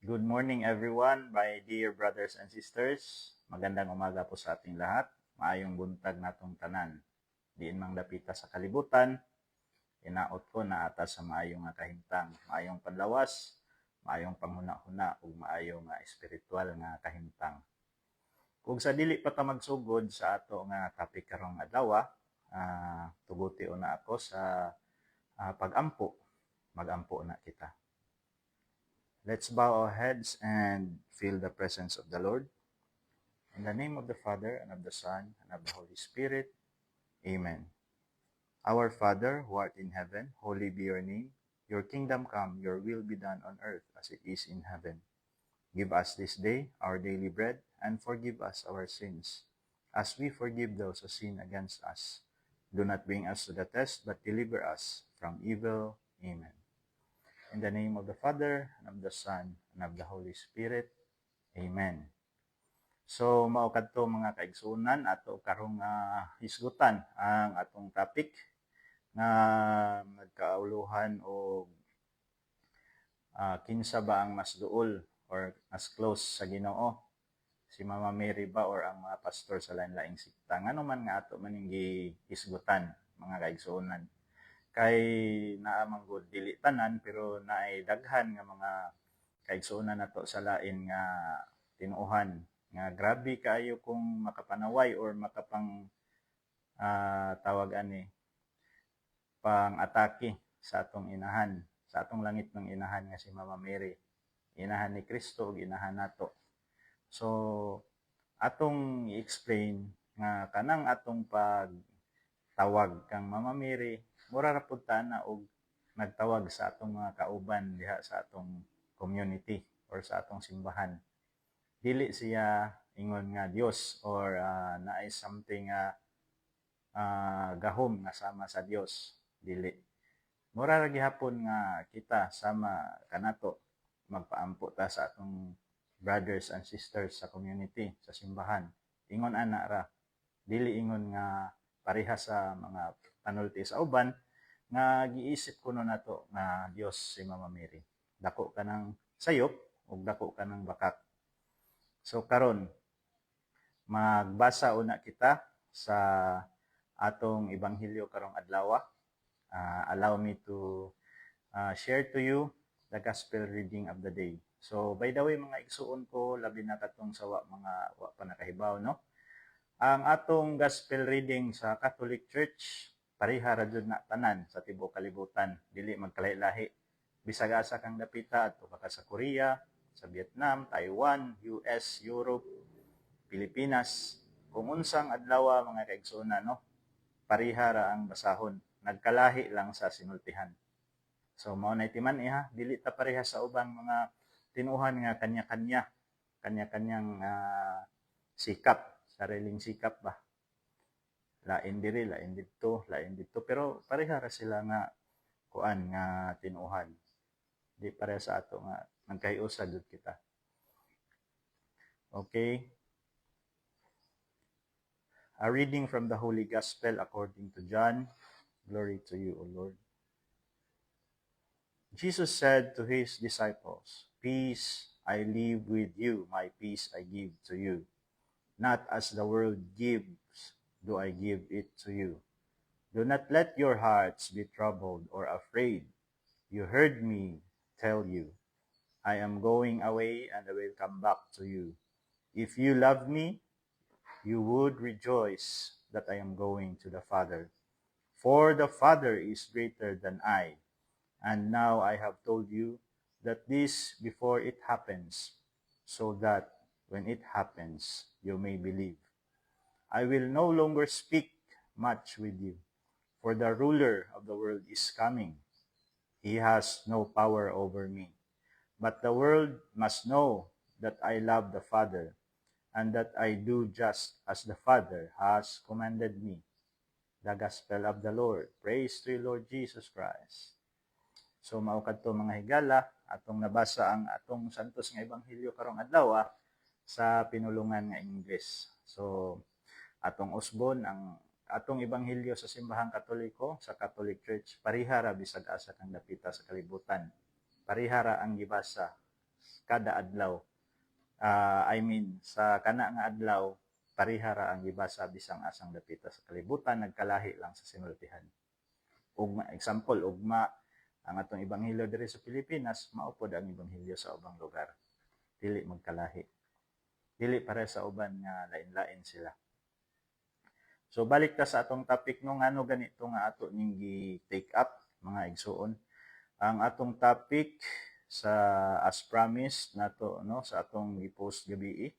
Good morning everyone, my dear brothers and sisters. Magandang umaga po sa ating lahat. Maayong buntag natong tanan. Diin mang dapita sa kalibutan, inaot ko na atas sa maayong nga kahimtang, maayong panlawas, maayong panghuna-huna ug maayong nga espiritual nga kahimtang. Kung sa dili pa ta magsugod sa ato nga topic karong adlaw, tuguti una ako sa pag-ampo. Mag-ampo na kita. Let's bow our heads and feel the presence of the Lord. In the name of the Father, and of the Son, and of the Holy Spirit. Amen. Our Father, who art in heaven, holy be your name. Your kingdom come, your will be done on earth as it is in heaven. Give us this day our daily bread, and forgive us our sins, as we forgive those who sin against us. Do not bring us to the test, but deliver us from evil. Amen. In the name of the Father, and of the Son, and of the Holy Spirit. Amen. So, mao kadto mga kaigsunan ato karong hisgutan ang atong topic nga nagkauluhan o kinsa ba ang mas duol or mas close sa Ginoo, si Mama Mary ba or ang mga pastor sa lain-laing sikta. Ngano man nga ato maning hisgutan mga kaigsunan. Kay naamang good dili tanan pero naay daghan nga mga kaigsunan nato sa lain nga tinuohan nga grabe kaayo kung makapanaway or makapang tawag ani pang atake sa atong inahan, sa atong langit ng inahan nga si Mama Mary, inahan ni Kristo ug inahan nato. So atong i-explain nga kanang atong pagtawag kang Mama Mary mura ra pud ta na og nagtawag sa atong mga kauban diha sa atong community or sa atong simbahan. Dili siya ingon nga Dios or naay something gahom nga sama sa Dios. Dili. Mura ra gihapon nga kita sama kanato magpaampo ta sa atong brothers and sisters sa community, sa simbahan. Ingon ana ra. Dili ingon nga pareha sa mga panulti sa uban nga giisip kuno nato nga Dios si Mama Mary. Dako ka ng sayop ug dako ka ng bakak. So karon magbasa una kita sa atong ebanghelyo karong adlaw. Allow me to share to you the gospel reading of the day. So by the way mga igsuon ko labi na katong sawa mga wa pa nakahibaw no. Ang atong gospel reading sa Catholic Church pareha ra jud na tanan sa tibuok kalibutan, dili magkalahi-lahi. Bisag asa kang dapita adto ka sa Korea, sa Vietnam, Taiwan, US, Europe, Pilipinas, kung unsang adlaw mga kaigsunan no, pareha ra ang basahon, nagkalahi lang sa sinultihan. So mao nay timan dili ta pareha sa ubang mga tinuhan nga kanya-kanyang sikap, sariling sikap ba. Lain diri, lain dito, pero pareha ra sila nga kuan nga tinuhan. Di pareha sa ato nga nagkahiusa jud kita. Okay. A reading from the Holy Gospel according to John. Glory to you, O Lord. Jesus said to his disciples, "Peace I leave with you, my peace I give to you. Not as the world gives, do I give it to you. Do not let your hearts be troubled or afraid. You heard me tell you, I am going away and I will come back to you. If you love me, you would rejoice that I am going to the Father. For the Father is greater than I. And now I have told you that this before it happens, so that when it happens, you may believe. I will no longer speak much with you, for the ruler of the world is coming. He has no power over me. But the world must know that I love the Father, and that I do just as the Father has commanded me." The Gospel of the Lord. Praise to you, Lord Jesus Christ. So mao kadto mga higala, atong nabasa ang atong santos nga ebanghelyo karong adlaw sa pinulungan nga English. So atong usbon ang atong ebanghelyo sa simbahang Katoliko, sa Catholic Church, pareha ra bisag asa kang dapita sa kalibutan. Pareha ra ang gibasa kada adlaw. Sa kana nga adlaw, pareha ra ang gibasa bisang asang dapita sa kalibutan, nagkalahi lang sa sinultihan. Ugma, example, ugma ang atong ebanghelyo diri sa Pilipinas, maupod ang ebanghelyo sa ubang lugar. Dili magkalahi. Dili para sa uban nga lain-lain sila. So balik ta sa atong topic no, ngano ganito nga ato ning gi-take up mga igsuon. Ang atong topic sa as promised nato no sa atong i-post gabi.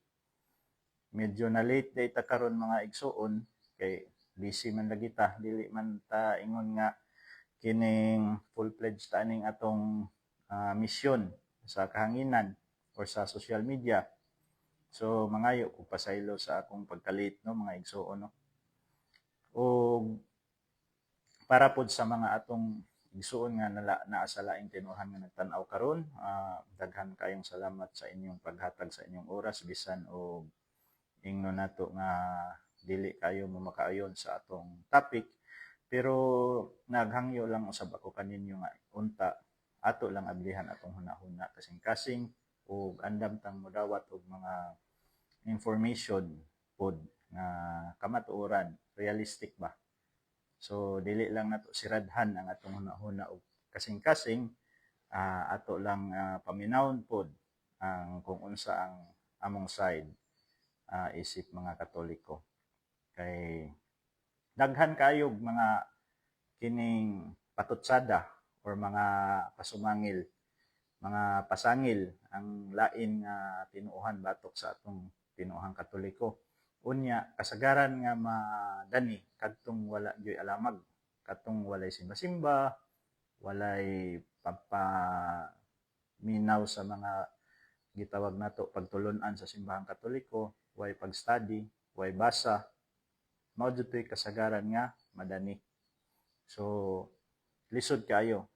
Medyo na late day ta karon mga igsuon kay busy man lagi ta, dili man ta ingon nga kining full-fledged ta ning atong mission sa kahanginan or sa social media. So mangayo ko pasaylo sa akong pagka-late no mga igsuon no. O para pod sa mga atong igsuon nga naa sa laing tinuhan nga nagtan-aw karon, daghan kayong salamat sa inyong paghatag sa inyong oras bisan og ingno nato nga dili kayo mo makaayon sa atong topic, pero naghangyo lang usab ako kaninyo nga unta ato lang ablihan atong hunahuna kasing-kasing ug andam tang modawat og mga information pod nga kamatuoran, realistic ba. So dili lang nato siradhan ang atong hunahuna og kasing-kasing, ato lang paminawon pod ang kung unsa ang among side isip mga Katoliko. Kay daghan kayog mga kining patutsada or mga pasumangil, mga pasangil ang lain nga tinuohan batok sa atong tinuohang Katoliko. Unya kasagaran nga madani kadtong wala gyoy alamag, kadtong walay simba-simba, walay pampaminaw sa mga gitawag nato pagtulon-an sa simbahang Katoliko, way pag-study, way basa, mao jud toy kasagaran nga madani. So lisod kayo.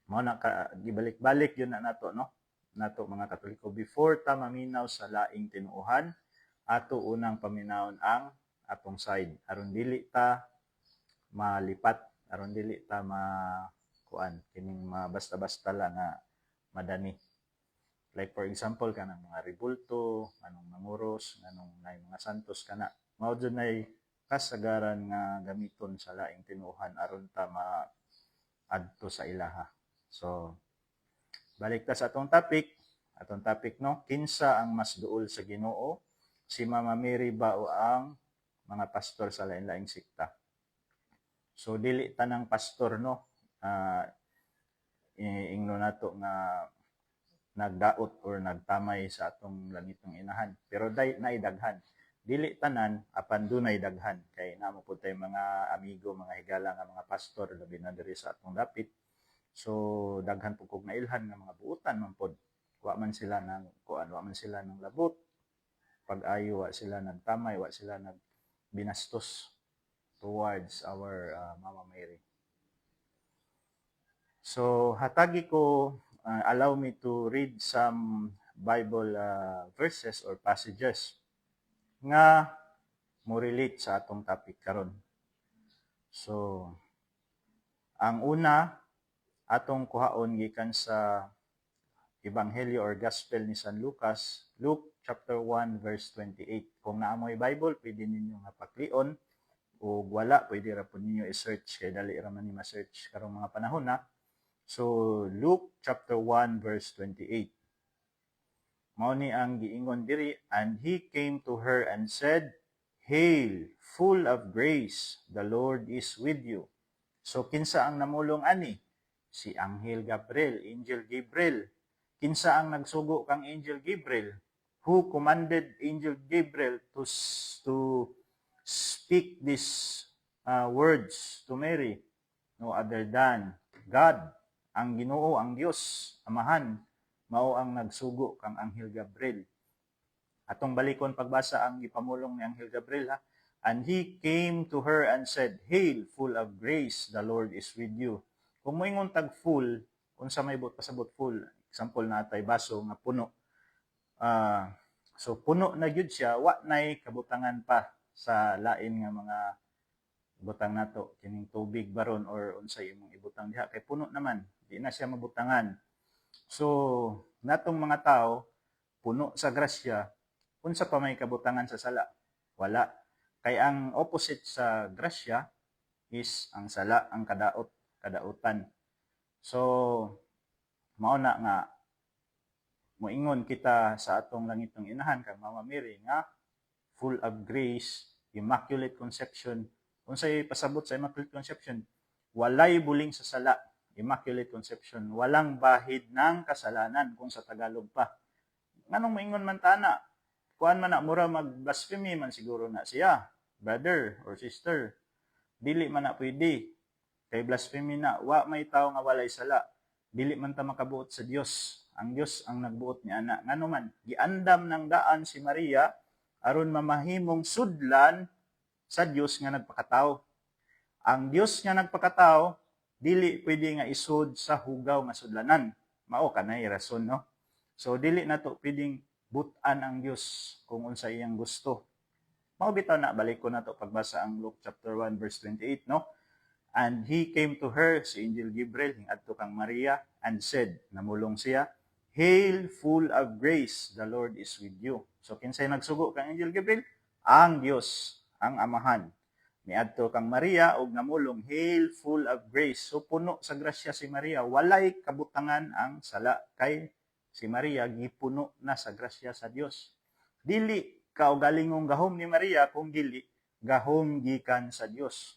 Mao na gibalik-balik yun na nato no, nato mga Katoliko, before ta maminaw sa laing tinuohan, ato unang paminawon ang atong side aron dili ta malipat, aron dili ta makuan kining basta-basta lang nga madani. Like for example kanang mga rebulto, kanang manguros, kanang mga santos kana, mao jud nay kasagaran nga gamiton sa laing tinuohan aron ta maadto sa ilaha. So balik ta sa atong topic no, kinsa ang mas duol sa Ginoo, si Mama Mary ba o ang mga pastor sa lain-laing sikta? So dili tanang pastor no, ingno nato nga nagdaot or nagtamay sa atong langitong inahan, pero naidaghan. Dili tanan apan dunay daghan, kay namo pud tay mga amigo, mga higala nga mga pastor labi na diri sa atong dapit. So daghan pud kog nailhan nga mga buutan man pod. Wa man sila nang labot, pag-ayo wa sila nagtamay, wa sila nagbinastos towards our Mama Mary. So hatagi ko, allow me to read some Bible verses or passages nga mo relate sa atong topic karon. So ang una atong kuhaon gikan sa Ebanghelyo or Gospel ni San Lucas, Luke chapter 1 verse 28. Kung naamoy Bible, pwede ninyo nga paklion, o wala, pwede ra po ninyo i-search, kay dali ra man ni ma-search karong mga panahon na. So Luke chapter 1 verse 28. Mao ni ang giingon diri, and he came to her and said, "Hail, full of grace, the Lord is with you." So kinsa ang namulong ani? Si Angel Gabriel. Kinsa ang nagsugo kang Angel Gabriel? Who commanded Angel Gabriel to speak these words to Mary? No other than God, ang Ginoo, ang Dios, Amahan, mao ang nagsugo kang Angel Gabriel. Atong balikon pagbasa ang gipamulong ni Angel Gabriel ha. And he came to her and said, "Hail, full of grace, the Lord is with you." Kung moingon tag full, unsa may pasabot full? Example na tay baso nga puno. So puno na gyud siya, wa nay kabutangan pa sa lain nga mga butang nato, kining tubig baron or unsay imong ibutang diha, kay puno naman, di na siya mabutangan. So natong mga tao puno sa grasya, unsa pa may kabutangan sa sala? Wala. Kay ang opposite sa grasya is ang sala, ang kadaot, kadautan. So, mao na nga moingon kita sa atong langitong inahan kang Mama Mary nga full of grace, immaculate conception. Unsay pasabot sa immaculate conception? Walay buling sa sala, immaculate conception. Walang bahid ng kasalanan kung sa Tagalog pa. Nganong moingon man tana? Kuan man na mura mag-blasphemy man siguro na siya, brother or sister. Dili man na pwede. Kay blasphemy na, wa may tao nga walay sala. Dili man ta makabuot sa Dios. Ang Dios ang nagbuot ni ana. Ngano man, giandam ng daan si Maria aron mamahimong sudlan sa Dios nga nagpakatao. Ang Dios nga nagpakatao dili pwede nga isud sa hugaw nga sudlanan. Mao kanay rason, no? So dili nato pwedeng butan ang Dios kung unsa iyang gusto. Mao bitaw na balik ko nato pagbasa ang Luke chapter 1 verse 28, no? And he came to her, si Angel Gabriel, hingadto kang Maria, and said, namulong siya, Hail, full of grace, the Lord is with you. So, kinsay nagsugo kang Angel Gabriel? Ang Dios, ang Amahan. Niadto kang Maria, og namulong, Hail, full of grace. So, puno sa grasya si Maria. Walay kabutangan ang sala. Kay si Maria, gipuno na sa grasya sa Dios. Dili kaugalingong gahom ni Maria, kung dili, gahom gikan sa Dios.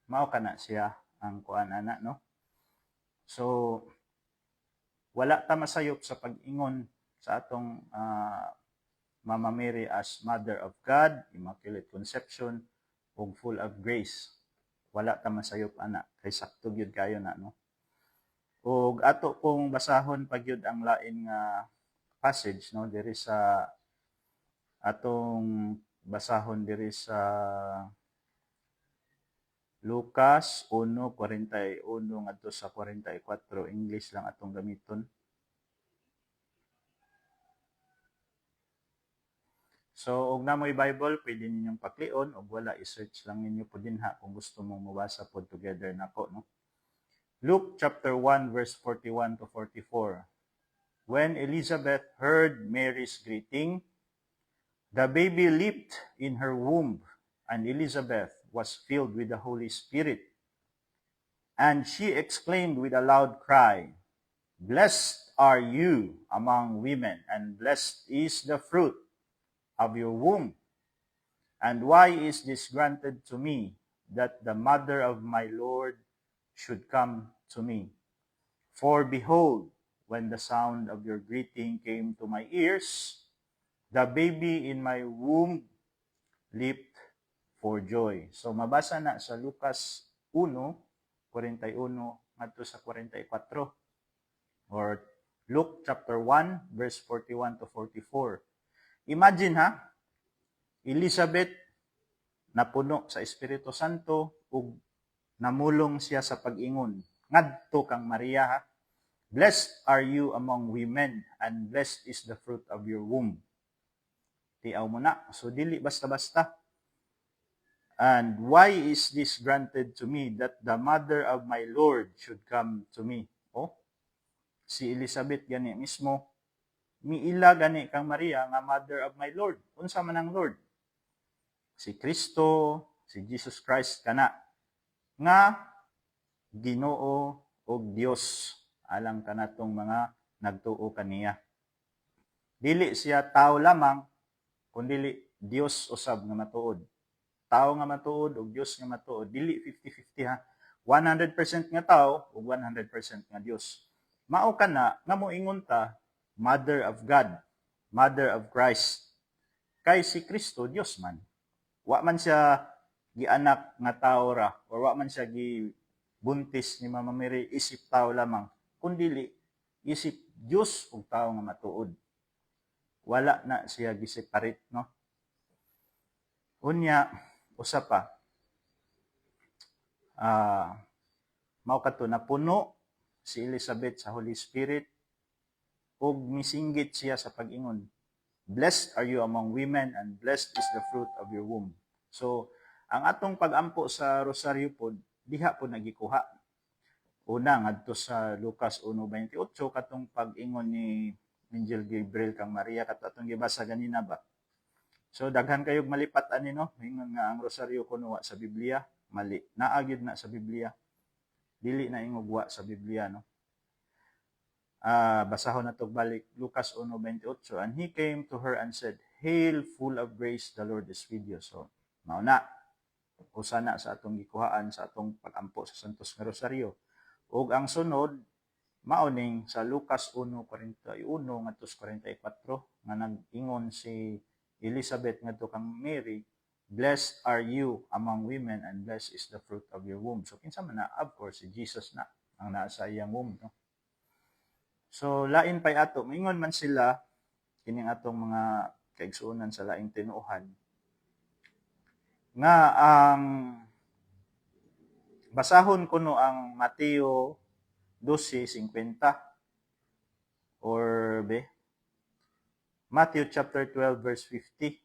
Mao kana siya ang kuan ana, no? So, wala ta masayop sa pag-ingon sa atong Mama Mary as Mother of God, Immaculate Conception, ug full of grace. Wala ta masayop ana, kay sakto gyud kayo na, no? Ug ato pong basahon pagyud ang lain nga passage, no? Diri sa atong basahon diri sa Lucas 1:41 ngadto sa 44, English lang atong gamiton. So, og namoy Bible, pwede ninyong paklion, og wala, i-search lang ninyo po din ha kung gusto mong mabasa po together nako, no? Luke chapter 1 verse 41 to 44. When Elizabeth heard Mary's greeting, the baby leaped in her womb, and Elizabeth was filled with the Holy Spirit. And she exclaimed with a loud cry, Blessed are you among women, and blessed is the fruit of your womb. And why is this granted to me, that the mother of my Lord should come to me? For behold, when the sound of your greeting came to my ears, the baby in my womb leaped for joy. So mabasa na sa Lucas 1:41 ngadto sa 44, or Luke chapter 1 verse 41 to 44. Imagine ha, Elizabeth napuno sa Espiritu Santo ug namulong siya sa pag-ingon ngadto kang Maria ha. Blessed are you among women, and blessed is the fruit of your womb. Tiaw mo na. So dili basta-basta. And why is this granted to me, that the mother of my Lord should come to me? Oh, si Elizabeth gani mismo, miila gani kang Maria nga mother of my Lord. Unsa man ang Lord? Si Kristo, si Jesus Christ kana, nga Ginoo og Dios alang kanatong mga nagtuo kaniya. Dili siya tao lamang, kundi Dios usab nga matuod. Tao nga matuod ug Dios nga matuod, dili 50-50 ha. 100% nga tao ug 100% nga Dios. Mao kana nga moingon ta Mother of God, Mother of Christ. Kay si Kristo Dios man. Wa man siya gianak nga tao ra, or wa man siya gibuntis ni Mama Mary isip tao lamang, kundi isip Dios ug tao nga matuod. Wala na siya giseparate, no? Unya, usa pa, mao kadto napuno si Elizabeth sa Holy Spirit ug misinggit siya sa pag-ingon, Blessed are you among women, and blessed is the fruit of your womb. So, ang atong pag-ampo sa rosaryo pod, diha po nagikuha. Una ngadto sa Lucas 1:28 katong pag-ingon ni Angel Gabriel kang Maria kat atong gibasa ganina ba. So daghan kayog malipat ani no, ingon nga ang rosaryo kuno wa sa Biblia, mali. Naa gyud na sa Biblia. Dili na ingog wa sa Biblia no. Basahon nato balik Lucas 1:28, and he came to her and said, "Hail, full of grace, the Lord is with you." So mao na usa na sa atong gikuhaan sa atong pag-ampo sa Santos nga Rosaryo. Ug ang sunod mao ning sa Lucas 1:41 ngadto sa 44 nga nag-ingon si Elizabeth ngadto kang Mary, "Blessed are you among women and blessed is the fruit of your womb." So kinsa man na, of course si Jesus na ang naa sa iyang womb no. So lain pay ato, maingon man sila kining atong mga kaigsuonan sa laing tinuohan nga ang basahon kuno ang Mateo 12:50 or Matthew chapter 12 verse 50.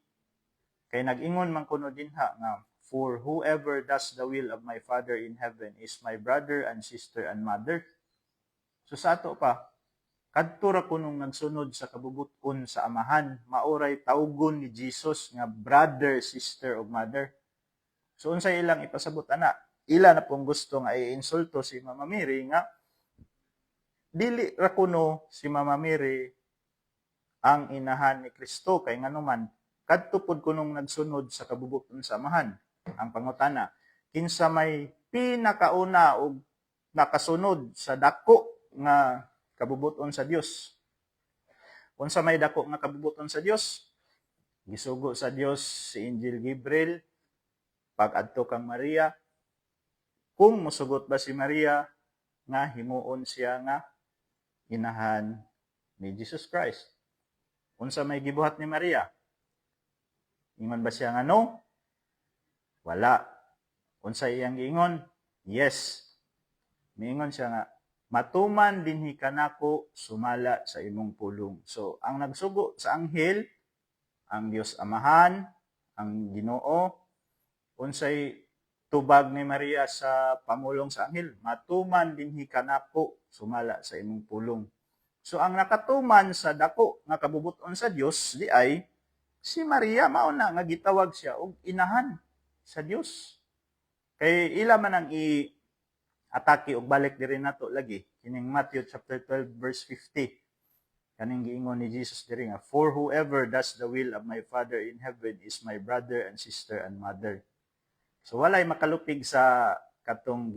Kay nag-ingon man kuno dinha nga, "For whoever does the will of my Father in heaven is my brother and sister and mother." So sa ato pa, kadto ra kunong nagsunod sa kabubuton sa amahan, mauray tawgon ni Jesus nga brother, sister ug mother. So unsay ilang ipasabot ana? Ila na pong gusto nga i-insulto si Mama Mary nga dili ra kuno si Mama Mary ang inahan ni Kristo kay nganuman kadto pud kunong nagsunod sa kabubuton sa amahan. Ang pangutana, kinsa may pinakauna og nakasunod sa dako nga kabubuton sa Dios? Unsa may dako nga kabubuton sa Dios? Gisugo sa Dios si Angel Gabriel pag-adto kang Maria. Kung mosugot ba si Maria nga himuon siya nga inahan ni Jesus Christ? Unsa may gibuhat ni Maria? Ingon ba siya nga no? Wala. Unsa iyang giingon? Yes. Miingon siya nga, "Matuman dinhi kanako sumala sa imong pulong." So, ang nagsugo sa anghel, ang Dios Amahan, ang Ginoo, unsay tubag ni Maria sa pamulong sa anghel, "Matuman dinhi kanako sumala sa imong pulong." So, ang nakatuman sa dako nga kabubuton sa Dios di ay si Maria, mao na nga gitawag siya og inahan sa Dios. Kay ila man ang atake og balik diri nato lagi kining Matthew chapter 12 verse 50. Kaning giingon ni Jesus diri nga, "For whoever does the will of my Father in heaven is my brother and sister and mother." So walay makalupig sa katong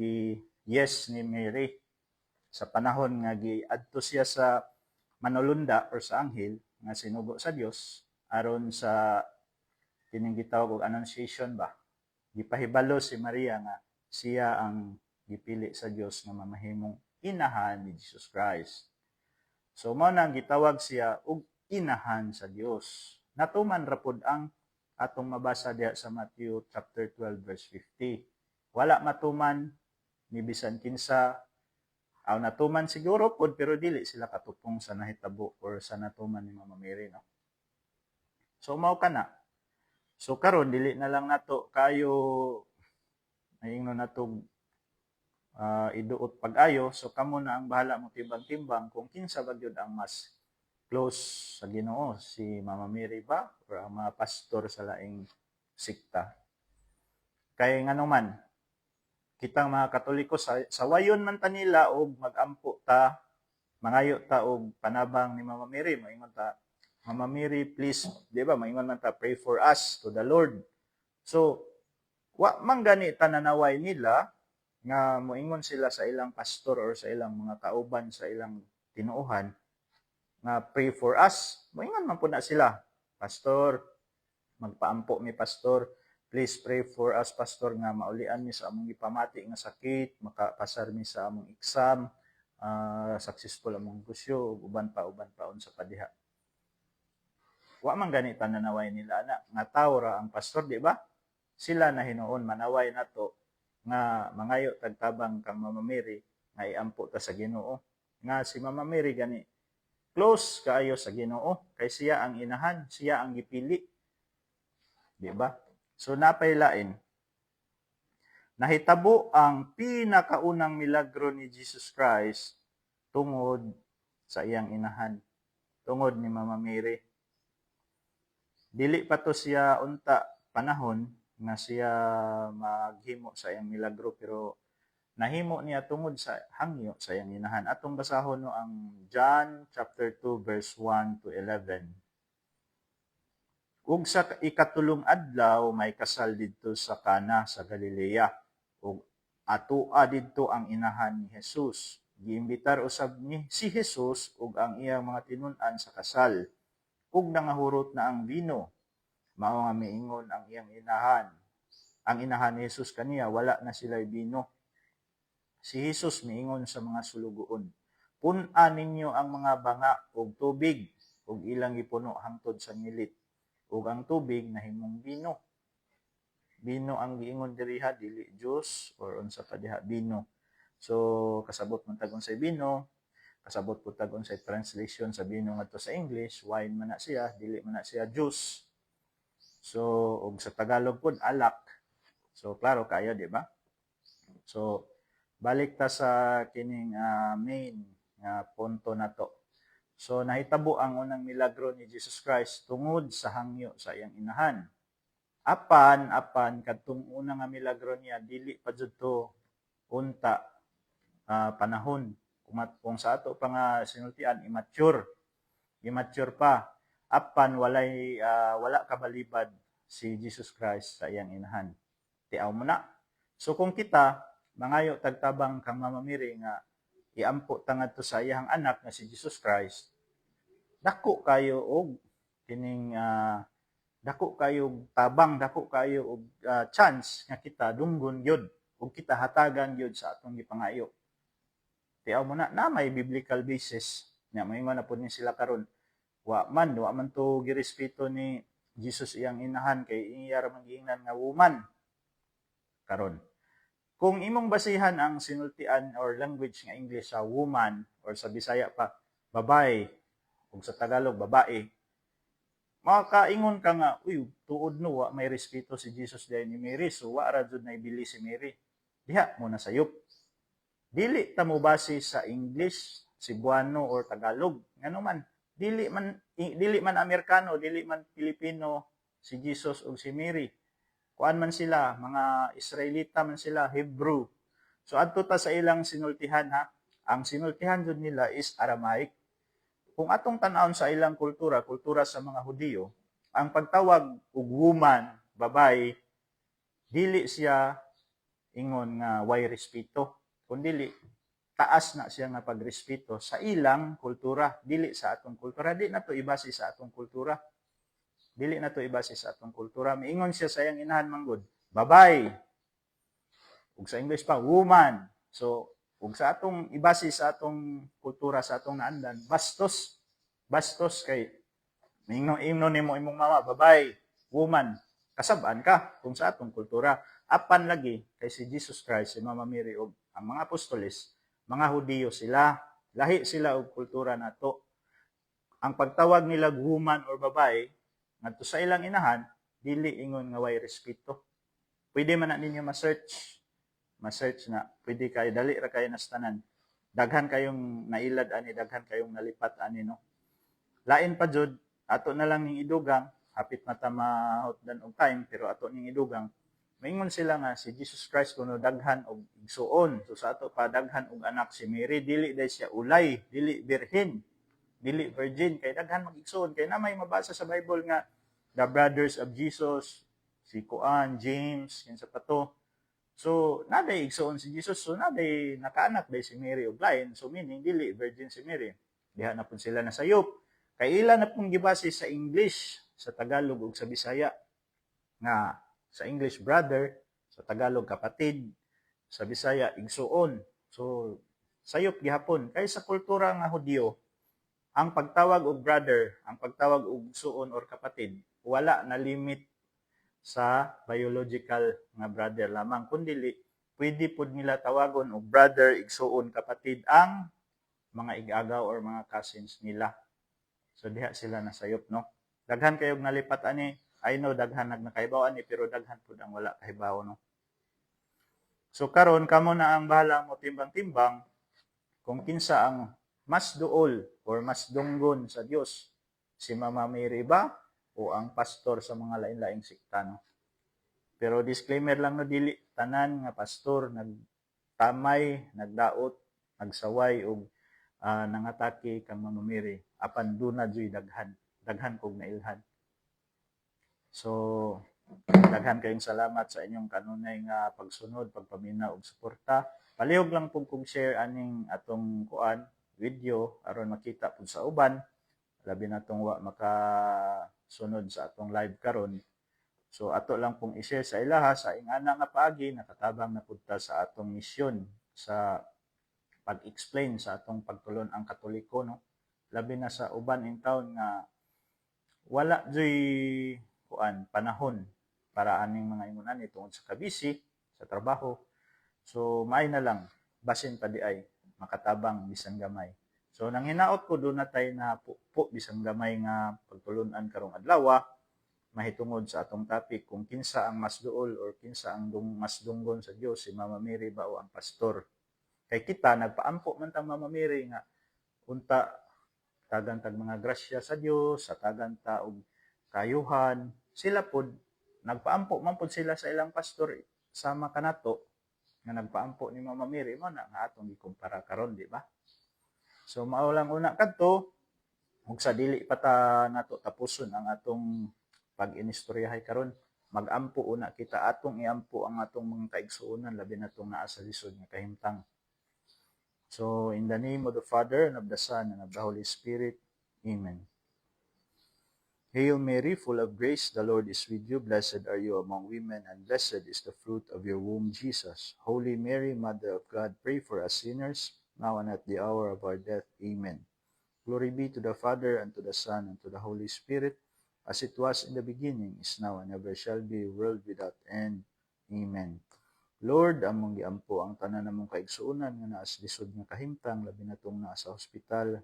yes ni Mary sa panahon nga giadto siya sa manulunda or sa anghel nga sinugo sa Dios aron sa kining gitawag og annunciation ba. Gipahibalo si Maria nga siya ang gipili sa Dios nga mamahimong inahan ni Jesus Christ. So mao nang gitawag siya og inahan sa Dios. Natuman ra pud ang atong mabasa diha sa Matthew chapter 12 verse 50. Wala matuman ni bisan kinsa, aw natuman siguro pud pero dili sila katupong sa nahitabo or sa natuman ni Mama Mary no. So mao kana. So karon dili na lang nato kayo ayingnon natong iduot pag-ayo, so kamo na ang bahala mo timbang-timbang kung kinsa ba gyud ang mas close sa Ginoo, si Mama Mary ba or ang mga pastor sa laing sikta. Kay nganuman kitang mga Katoliko sa wayon man ta nila og magampo ta, mangayo ta og panabang ni Mama Mary, moingon ta, "Mama Mary, please," di ba? Moingon man ta, "Pray for us to the Lord." So wa man gani tananaway nila nga moingon sila sa ilang pastor or sa ilang mga kauban sa ilang tinuohan nga pray for us. Moingon man po na sila, "Pastor, magpaampo mi pastor. Please pray for us pastor nga maulian mi sa among gipamati nga sakit, makapasar mi sa among exam, successful among negosyo, uban pa sa padiha." Wa man gani tananaway nila ana nga tawo ra ang pastor, di ba? Sila na hinuon manaway nato nga mangayo tagtabang kang Mama Mary nga iampo ta sa Ginoo. Nga si Mama Mary gani close kaayo sa Ginoo kay siya ang inahan, siya ang gipili. Di ba? So napay lain. Nahitabo ang pinakaunang milagro ni Jesus Christ tungod sa iyang inahan, tungod ni Mama Mary. Dili pa to siya unta panahon nga siya maghimo sa iyang milagro, pero nahimo niya tungod sa hangyo sa iyang inahan. Atong basahon no ang John chapter 2 verse 1 to 11. Ug sa ikatulong adlaw may kasal didto sa Kana sa Galilea. Ug atoa didto ang inahan ni Jesus. Giimbitar usab ni si Jesus ug ang iyang mga tinun-an sa kasal. Ug nangahurot na ang bino. Mao nga miingon ang iyang inahan. Ang inahan ni Jesus kaniya wala na sila'y bino. Si Jesus miingon sa mga sulugoon, pun-a ninyo ang mga banga og tubig ug ilang gipuno hangtod sa ngilit. Ug ang tubig nahimong bino. Bino ang giingon diriha, dili juice or unsa pa diha, bino. So kasabot man tag unsay bino, kasabot pud tag unsay translation sa bino ngadto sa English, wine man na siya, dili man na siya juice. So ug sa Tagalog pud alak. So klaro kayo, di ba? So balik ta sa kining main nga punto nato. So nahitabo ang unang milagro ni Jesus Christ tungod sa hangyo sa iyang inahan. Apan kadtong unang nga milagro niya dili pa jud to unta panahon. Kung sa ato pa nga sinultian immature pa. Apan wala kabalibad si Jesus Christ sa iyang inahan. Tiaw mo na. So kung kita mangayo tagtabang kang Mama Mary nga iampo tangad to sa iyang anak nga si Jesus Christ, dako kayo og kining dako kayo tabang, dako kayo og chance nga kita dunggon gyud ug kita hatagan gyud sa atong gipangayo. Tiaw mo na may biblical basis nga moingon na pud ni sila karon. Wa man to girespeto ni Jesus iyang inahan kay iya ra man giingnan nga woman karon. Kung imong basihan ang sinultian or language nga English sa woman or sa Bisaya pa babae ug sa Tagalog babae, makaingon ka nga, uy, tuod no wa may respeto si Jesus diay ni Mary, so wa ra jud naibili si Mary. Diha mo na sayop. Dili ta mo base sa English, Cebuano or Tagalog. Ngano man, dili man Amerikano, dili man Pilipino si Jesus ug si Mary. Kuan man sila, mga Israelita man sila, Hebrew. So adto ta sa ilang sinultihan ha. Ang sinultihan jud nila is Aramaic. Kung atong tan-awon sa ilang kultura sa mga Hudiyo, ang pagtawag og woman, babae, dili siya ingon nga way respeto. Kundili taas na siya nga pagrespeto sa ilang kultura, dili sa atong kultura. Di na to ibase sa atong kultura. Dili na to ibase sa atong kultura. Miingon siya sa iyang inahan manggod, babae. Ug sa English pa, woman. So, ug sa atong ibase sa atong kultura, sa atong naandan, bastos. Bastos kay miingon nimo imong mama, babae, woman. Kasab-an ka kung sa atong kultura. Apan lagi kay si Jesus Christ, si Mama Mary ug ang mga apostoles, mga Hudiyo sila, lahi sila og kultura nato. Ang pagtawag nila woman or babae ngadto sa ilang inahan, dili ingon nga way respeto. Pwede man na ninyo ma-search na, pwede kayo, dali ra kayo nastanan. Daghan kayong nailad ani, daghan kayong nalipat ani, no? Lain pa jud, ato na lang ning idugang, hapit mata mahutdan og time, pero ato ning idugang, maingon sila nga si Jesus Christ kuno daghan og igsuon. So sa ato pa daghan og anak si Mary, dili day siya ulay, dili birhen, dili virgin, kay daghan mag-igsuon. Kay na may mabasa sa Bible nga the brothers of Jesus, si Kuan, James, kinsa pa to. So naday igsuon si Jesus, so naday nakaanak day si Mary og lain. So meaning dili virgin si Mary. Diha na pud sila nasayop. Kay ila na pong gibase sa English, sa Tagalog ug sa Bisaya nga sa English brother, sa Tagalog kapatid, sa Bisaya igsuon. So sayop gihapon kay sa kultura nga Hudiyo, ang pagtawag og brother, ang pagtawag og suon or kapatid, wala na limit sa biological nga brother lamang, kundi pwede pud nila tawagon og brother, igsuon, kapatid ang mga igagaw or mga cousins nila. So diha sila nasayop, no? Daghan kayog nalipat ani, I know daghan nakaibaw ani, pero daghan pud ang wala kahibaw, no? So karon kamo na ang bahala mo timbang-timbang kung kinsa ang mas duol or mas dunggon sa Dios, si Mama Mary ba o ang pastor sa mga lain-laing sekta, no? Pero disclaimer lang, no, dili tanan nga pastor nagtamay, nagdaot, nagsaway og nangatake kang Mama Mary apan duna joy daghan kog nailhan. So daghan kayong salamat sa inyong kanunay nga pagsunod, pagpaminaw og suporta. Palihog lang pug kog share aning atong kuan video aron makita pud sa uban, labi na tong wa makasunod sa atong live karon. So ato lang pong i-share sa ilaha sa ingana nga paagi nakatabang na pud ta sa atong misyon sa pag-explain sa atong pagtulon ang Katoliko, no? Labi na sa uban in town nga wala joy kuan panahon para aning mga ingon tungod sa kabisi sa trabaho. So maay na lang basin pa di ay makatabang bisan gamay. So nang hinaot ko doon na tayo na po bisan gamay nga pagtulunan karong adlaw mahitungod sa atong topic kung kinsa ang mas duol or kinsa ang mas dunggon sa Dios, si Mama Mary ba o ang pastor. Kay kita nagpaampo man ta Mama Mary nga unta tagan tag mga grasya sa Dios, sa tagan ta og kayuhan, sila pod nagpaampo man pod sila sa ilang pastor sama kanato nga nagpaampo ni Mama Mary mo na nga atong gikumpara karon, di ba? So mao lang una kadto ug sa dili pa ta nato tapuson ang atong pag-inistoryahay karon, mag-ampo una kita atong iampo ang atong mga kaigsuonan labi na tong naa sa lisod nga kahimtang. So in the name of the Father and of the Son and of the Holy Spirit. Amen. Hail Mary, full of grace, the Lord is with you. Blessed are you among women, and blessed is the fruit of your womb, Jesus. Holy Mary, Mother of God, pray for us sinners, now and at the hour of our death. Amen. Glory be to the Father, and to the Son, and to the Holy Spirit, as it was in the beginning, is now, and ever shall be, world without end. Amen. Lord, among giampo ang tanan namong kaigsuonan nga naa sa lisod nga kahimtang, labi na tong naa sa hospital,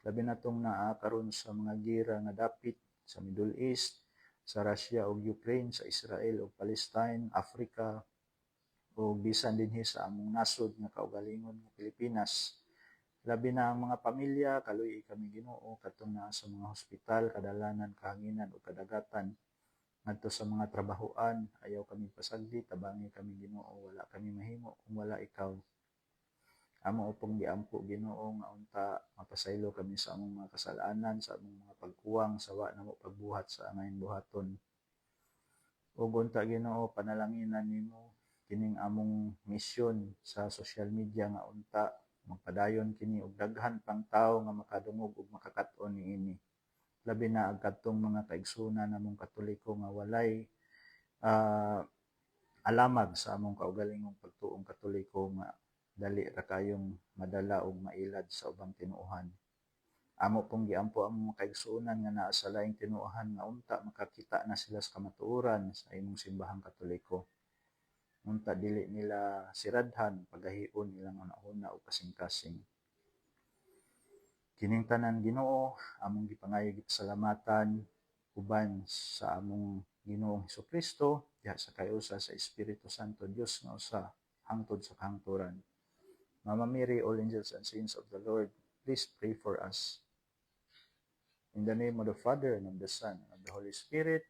labi na tong naa karon sa mga gira nga dapit sa Middle East, sa Russia ug Ukraine, sa Israel ug Palestine, Africa, ug bisan dinhi sa among nasod nga kaugalingon nga Pilipinas. Labi na ang mga pamilya, kaluy kami Ginoo kadtong naa sa mga hospital, kadalanan, kahanginan ug kadagatan, ngadto sa mga trabahoan, ayaw kami pasagdi, tabangi kami Ginoo, wala kami mahimo kung wala ikaw. Amo upong giampo Ginoo nga unta mapasaylo kami sa among mga kasalanan, sa among mga pagkuwang, sawa namo pagbuhat sa angayon buhaton. Ug unta Ginoo panalanginan nimo kining among misyon sa social media nga unta magpadayon kini og daghan pang tawo nga makadungog ug makakat-on niini. Labi na ang kadtong mga kaigsuonan namong Katoliko nga walay alamag sa among kaugalingong pagtuong Katoliko nga dali ra kayong madala og mailad sa ubang tinuohan. Amo pong giampo ang mga kaigsuonan nga naa sa laing tinuohan nga unta makakita na sila sa kamatuoran sa imong simbahang Katoliko. Unta dili nila siradhan pagahion ilang una-una o kasing-kasing. Kining tanan Ginoo, among gipangayo gipasalamatan uban sa among Ginoong Hesukristo, diha sa kayusa sa Espiritu Santo Dios nga usa hangtod sa kahangturan. Mama Mary, all angels and saints of the Lord, please pray for us. In the name of the Father and of the Son and of the Holy Spirit.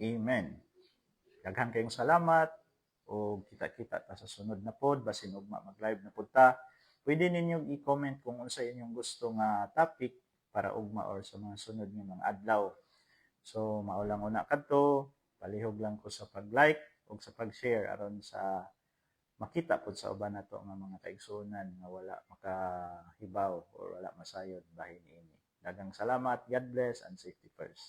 Amen. Daghan kayong salamat o kita-kita ta sa sunod na pod basin ugma mag-live na pod ta. Pwede ninyong i-comment kung unsa inyong gusto nga topic para ugma or sa mga sunod nga mga adlaw. So mao lang una kadto, palihog lang ko sa pag-like ug sa pag-share aron sa makita pod sa uban nato nga mga kaigsuonan nga wala makahibaw or wala masayod bahin ini. Daghang salamat, God bless, and safety first.